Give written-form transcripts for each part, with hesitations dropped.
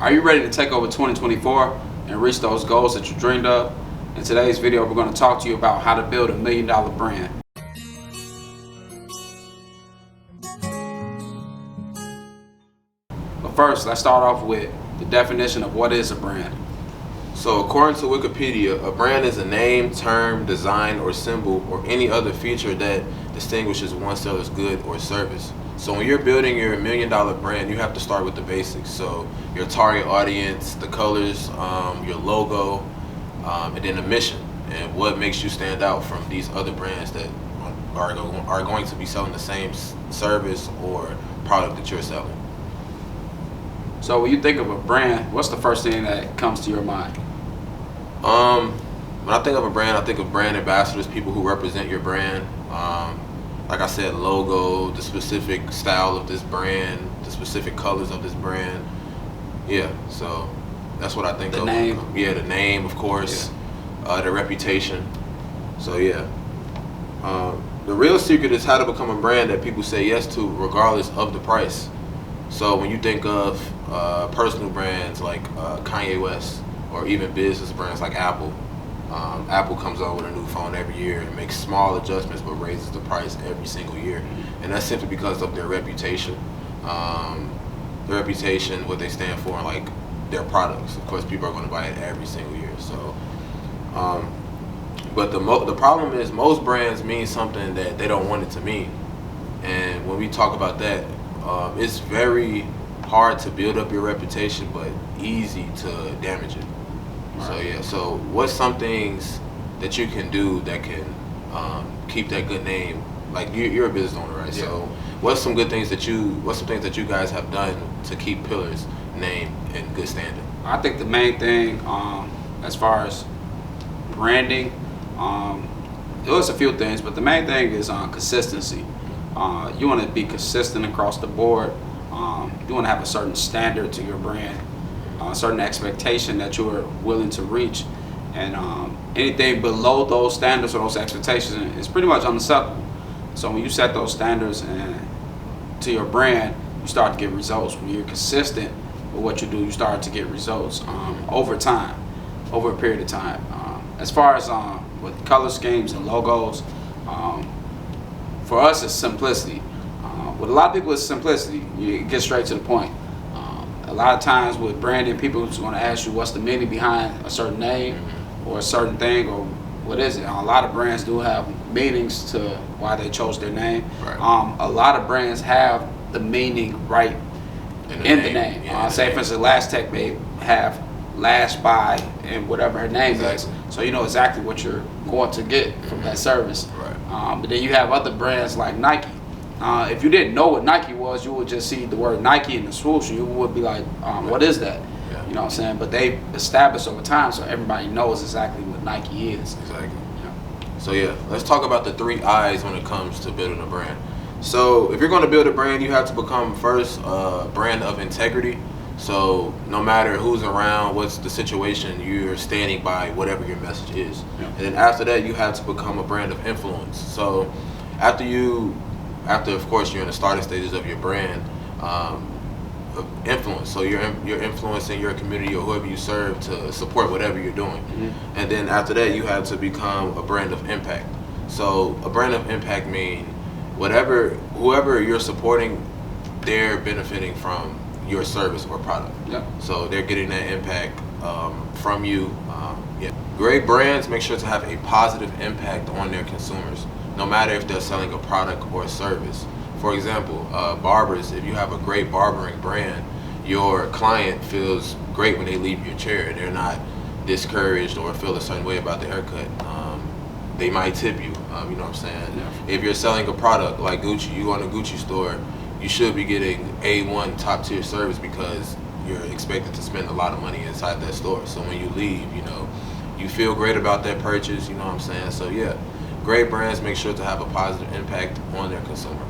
Are you ready to take over 2024 and reach those goals that you dreamed of? In today's video, we're going to talk to you about how to build $1 million brand. But first, let's start off with the definition of what is a brand. So according to Wikipedia, a brand is a name, term, design, or symbol, or any other feature that distinguishes one seller's good or service. So when you're building your $1 million brand, you have to start with the basics. So your target audience, the colors, your logo, and then the mission, and what makes you stand out from these other brands that are going to be selling the same service or product that you're selling. So when you think of a brand, what's the first thing that comes to your mind? When I think of a brand, I think of brand ambassadors, people who represent your brand. Like I said, logo, the specific style of this brand, the specific colors of this brand. Yeah, so that's what I think of. The name. Yeah, the name, of course. Yeah. The reputation. So yeah. The real secret is how to become a brand that people say yes to regardless of the price. So when you think of personal brands like Kanye West, or even business brands like Apple, Apple comes out with a new phone every year and makes small adjustments but raises the price every single year. And that's simply because of their reputation. What they stand for, and like their products. Of course, people are going to buy it every single year. So, but the problem is most brands mean something that they don't want it to mean. And when we talk about that, it's very hard to build up your reputation, but easy to damage it. Right. So yeah. So what's some things that you can do that can keep that good name? Like you're a business owner, right? Yeah. So what's some things that you guys have done to keep Pillar's name in good standing? I think the main thing, as far as branding, it was a few things, but the main thing is consistency. You want to be consistent across the board. You want to have a certain standard to your brand, a certain expectation that you are willing to reach, and anything below those standards or those expectations is pretty much unacceptable. So when you set those standards and to your brand, you start to get results. When you're consistent with what you do, you start to get results over time, over a period of time. As far as with color schemes and logos, for us it's simplicity. With a lot of people it's simplicity. You get straight to the point. A lot of times with branding, people are going to ask you what's the meaning behind a certain name or a certain thing, or what is it. A lot of brands do have meanings to why they chose their name. Right. A lot of brands have the meaning right in the name. Yeah, say for instance, Last Tech may have last by and whatever her name is, so you know exactly what you're going to get from that service. Right. But then you have other brands like Nike. If you didn't know what Nike was, you would just see the word Nike in the swoosh, and you would be like, what is that? Yeah. You know what I'm saying? But they established over time, so everybody knows exactly what Nike is. Exactly. Yeah. So yeah, let's talk about the 3 I's when it comes to building a brand. So if you're going to build a brand, you have to become first a brand of integrity. So no matter who's around, what's the situation, you're standing by whatever your message is. Yeah. And then after that, you have to become a brand of influence. So after of course you're in the starting stages of your brand, of influence. So you're influencing your community or whoever you serve to support whatever you're doing. Mm-hmm. And then after that, you have to become a brand of impact. So a brand of impact means whoever you're supporting, they're benefiting from your service or product. Yep. So they're getting that impact from you. Yeah. Great brands make sure to have a positive impact on their consumers, no matter if they're selling a product or a service. For example, barbers, if you have a great barbering brand, your client feels great when they leave your chair. They're not discouraged or feel a certain way about the haircut. They might tip you, you know what I'm saying? Yeah. If you're selling a product like Gucci, you go in a Gucci store, you should be getting A1 top tier service because you're expected to spend a lot of money inside that store. So when you leave, you know, you feel great about that purchase, you know what I'm saying? So yeah, great brands make sure to have a positive impact on their consumer.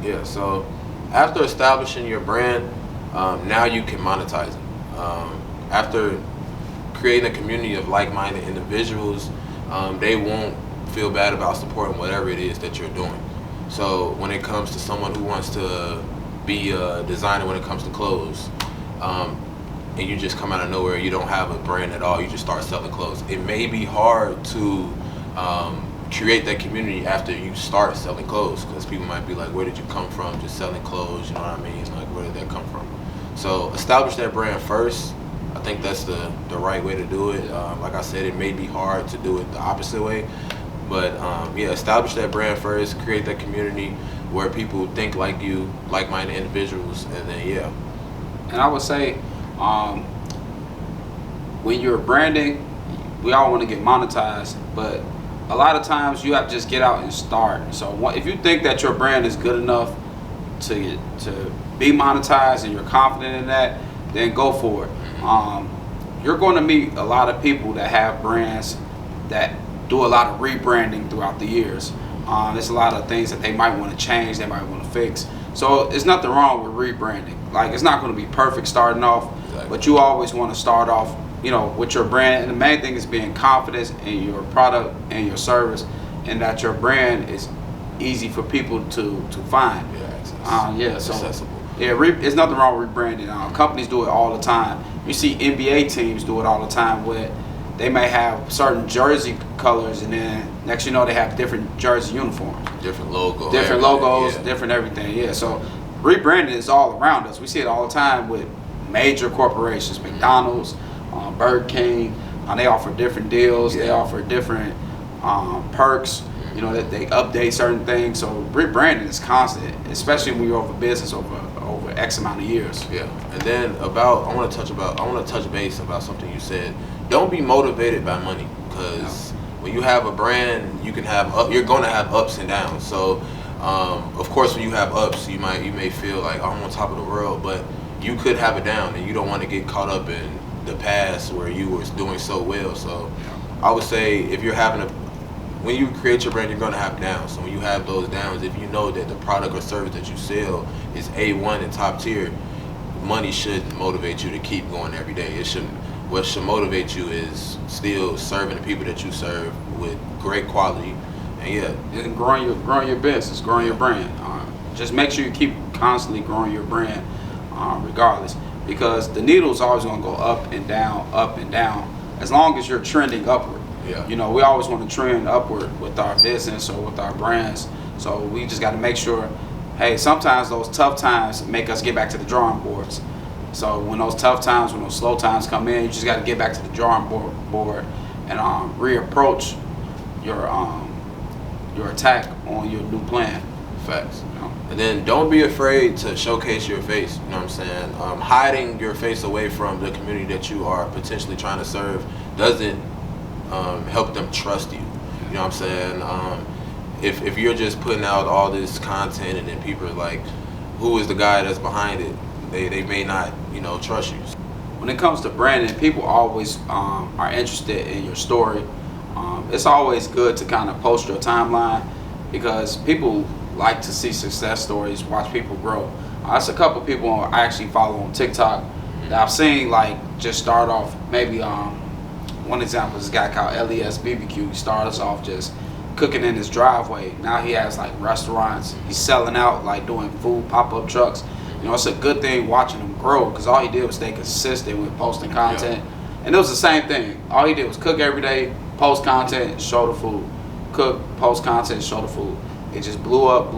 Yeah, so after establishing your brand, now you can monetize it. After creating a community of like-minded individuals, they won't feel bad about supporting whatever it is that you're doing. So when it comes to someone who wants to be a designer when it comes to clothes, and you just come out of nowhere, you don't have a brand at all, you just start selling clothes. It may be hard to create that community after you start selling clothes, because people might be like, where did you come from just selling clothes, you know what I mean? Like, where did that come from? So establish that brand first. I think that's the right way to do it. Like I said, it may be hard to do it the opposite way, but yeah, establish that brand first, create that community where people think like you, like-minded individuals, and then yeah. And I would say, when you're branding, we all want to get monetized, but a lot of times you have to just get out and start. So if you think that your brand is good enough to be monetized and you're confident in that, then go for it. You're going to meet a lot of people that have brands that do a lot of rebranding throughout the years. There's a lot of things that they might want to change, they might want to fix. So there's nothing wrong with rebranding. Like, it's not going to be perfect starting off, but you always want to start off, with your brand. And the main thing is being confident in your product and your service, and that your brand is easy for people to find. Accessible. There's nothing wrong with rebranding. Companies do it all the time. You see NBA teams do it all the time, where they may have certain jersey colors, and then next you know they have different jersey uniforms, different logos, different everything. Yeah, so rebranding is all around us. We see it all the time with major corporations, McDonald's, Burger King. They offer different deals. They offer different perks. That they update certain things. So rebranding is constant, especially when you're over business over X amount of years. Yeah, and then I want to touch base about something you said. Don't be motivated by money, because when you have a brand, you're going to have ups and downs. So, of course, when you have ups, you may feel like, I'm on top of the world, but you could have a down, and you don't want to get caught up in the past where you were doing so well. So, I would say when you create your brand, you're going to have downs. So when you have those downs, if you know that the product or service that you sell is A1 and top tier, money should motivate you to keep going every day. What should motivate you is still serving the people that you serve with great quality, and growing your business, growing your brand. Just make sure you keep constantly growing your brand, regardless, because the needle's always going to go up and down, as long as you're trending upward. Yeah. We always want to trend upward with our business or with our brands. So we just got to make sure, hey, sometimes those tough times make us get back to the drawing boards. So when those tough times, when those slow times come in, you just got to get back to the drawing board and reapproach your attack on your new plan. Facts. And then don't be afraid to showcase your face. You know what I'm saying? Hiding your face away from the community that you are potentially trying to serve doesn't help them trust you. You know what I'm saying? If you're just putting out all this content and then people are like, who is the guy that's behind it? They may not, trust you. When it comes to branding, people always are interested in your story. It's always good to kind of post your timeline, because people like to see success stories, watch people grow. There's a couple people I actually follow on TikTok that I've seen just start off. Maybe one example is this guy called LES BBQ. He started off just cooking in his driveway. Now he has restaurants. He's selling out, doing food pop-up trucks. It's a good thing watching him grow, because all he did was stay consistent with posting content. And it was the same thing. All he did was cook every day, post content, show the food. Cook, post content, show the food. It just blew up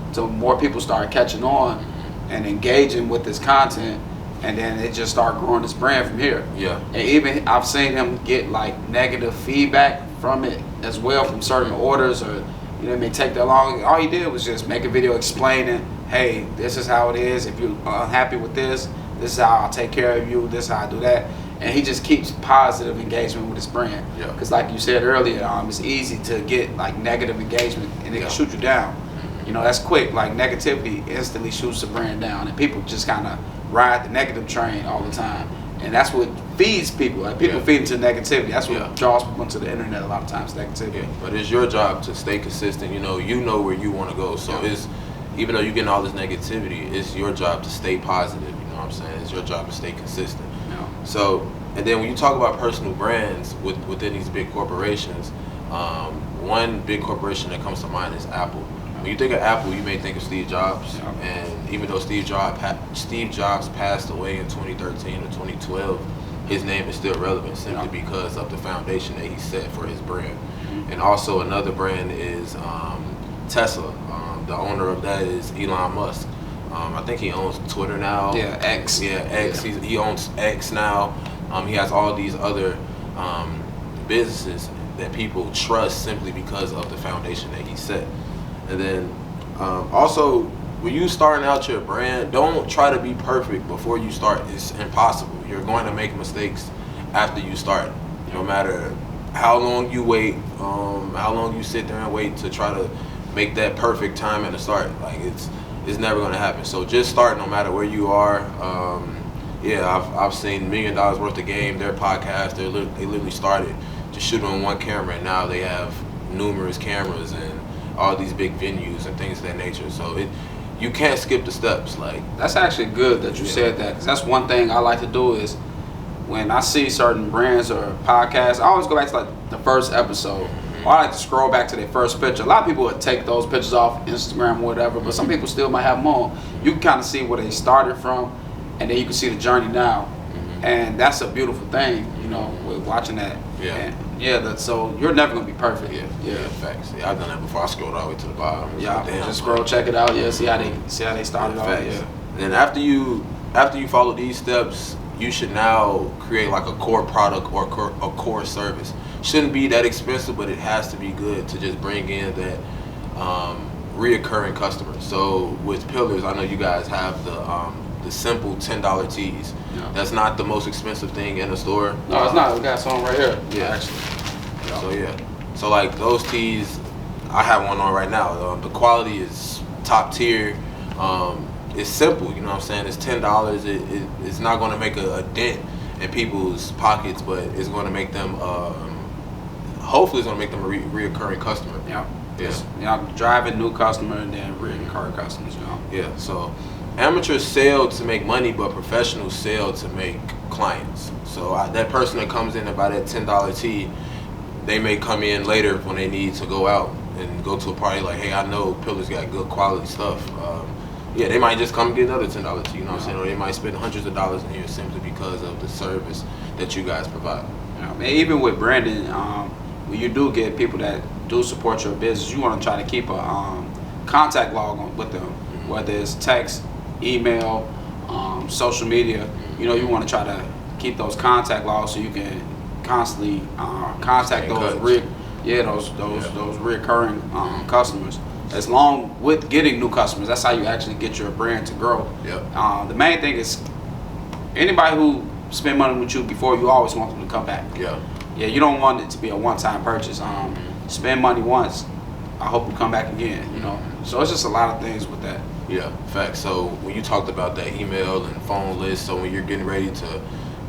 until more people started catching on and engaging with this content, and then it just started growing his brand from here. Yeah. And even I've seen him get negative feedback from it as well, from certain orders, or it may take that long. All he did was just make a video explaining, hey, this is how it is. If you're unhappy with this is how I'll take care of you. This is how I do that. And he just keeps positive engagement with his brand. Yeah. Because like you said earlier, it's easy to get negative engagement, and it can shoot you down. That's quick. Negativity instantly shoots the brand down, and people just kind of ride the negative train all the time. And that's what feeds people. People feed into negativity. That's what draws people into the internet a lot of times, negativity. But it's your job to stay consistent. You know where you want to go. So it's, even though you're getting all this negativity, it's your job to stay positive. You know what I'm saying? It's your job to stay consistent. So, and then when you talk about personal brands within these big corporations, one big corporation that comes to mind is Apple. When you think of Apple, you may think of Steve Jobs, Yeah. and even though Steve Jobs passed away in 2013 or 2012, his name is still relevant simply because of the foundation that he set for his brand. And also another brand is Tesla. The owner of that is Elon Musk. I think he owns Twitter now. Yeah, X. Yeah, X. Yeah. He owns X now. He has all these other businesses that people trust simply because of the foundation that he set. And then also, when you starting out your brand, don't try to be perfect before you start. It's impossible. You're going to make mistakes after you start. No matter how long you wait, how long you sit there and wait to try to make that perfect time at the start. Like it's never going to happen. So just start no matter where you are. I've seen $1 million worth of game. Their podcast, they literally started just shooting on one camera, and now they have numerous cameras and all these big venues and things of that nature. So you can't skip the steps. Like, that's actually good that you said that, because that's one thing I like to do is when I see certain brands or podcasts, I always go back to like the first episode. Or I like to scroll back to their first picture. A lot of people would take those pictures off Instagram or whatever, but some people still might have them on. You can kind of see where they started from, and then you can see the journey now. And that's a beautiful thing, you know, with watching that. Yeah. And so you're never gonna be perfect. Yeah, facts. Yeah, I've done that before. I scrolled all the way to the bottom. Yeah, Damn, just scroll, check it out. Yeah, see how they started off. facts. Yeah. And then after you follow these steps, you should now create like a core product or a core service. Shouldn't be that expensive, but it has to be good to just bring in that reoccurring customer. So with Pillars, I know you guys have the simple $10 tees. Yeah. That's not the most expensive thing in the store. No, it's not. We got some right here. Yeah. Actually. So like those tees, I have one on right now. The quality is top tier. It's simple, you know what I'm saying? It's $10. It's not going to make a dent in people's pockets, but it's going to make them. Hopefully, it's going to make them a reoccurring customer. Yeah. Driving new customer and then reoccurring customers. You know. Yeah. So amateurs sell to make money, but professionals sell to make clients. So that person that comes in and buy that $10 tee, they may come in later when they need to go out and go to a party. Like, hey, I know Pillars got good quality stuff. They might just come and get another $10 tee. You know what I'm saying? Or they might spend hundreds of dollars in here simply because of the service that you guys provide. Yeah. And even with branding, when you do get people that do support your business, you want to try to keep a contact log with them, whether it's text, email, social media. You know, you want to try to keep those contact logs so you can constantly contact those reoccurring customers. As long with getting new customers, that's how you actually get your brand to grow. Yep. The main thing is anybody who spend money with you before, you always want them to come back. Yeah, you don't want it to be a one-time purchase. Spend money once, I hope you come back again, you know. So it's just a lot of things with that. Yeah, facts. So when you talked about that email and phone list, so when you're getting ready to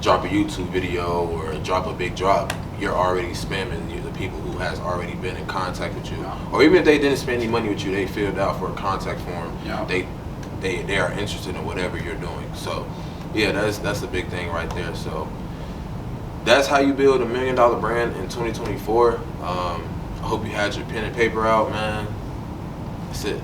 drop a YouTube video or drop a big drop, you're already spamming the people who has already been in contact with you. Or even if they didn't spend any money with you, they filled out for a contact form. They are interested in whatever you're doing. So yeah, that's a big thing right there. So that's how you build $1 million brand in 2024. I hope you had your pen and paper out, man. That's it.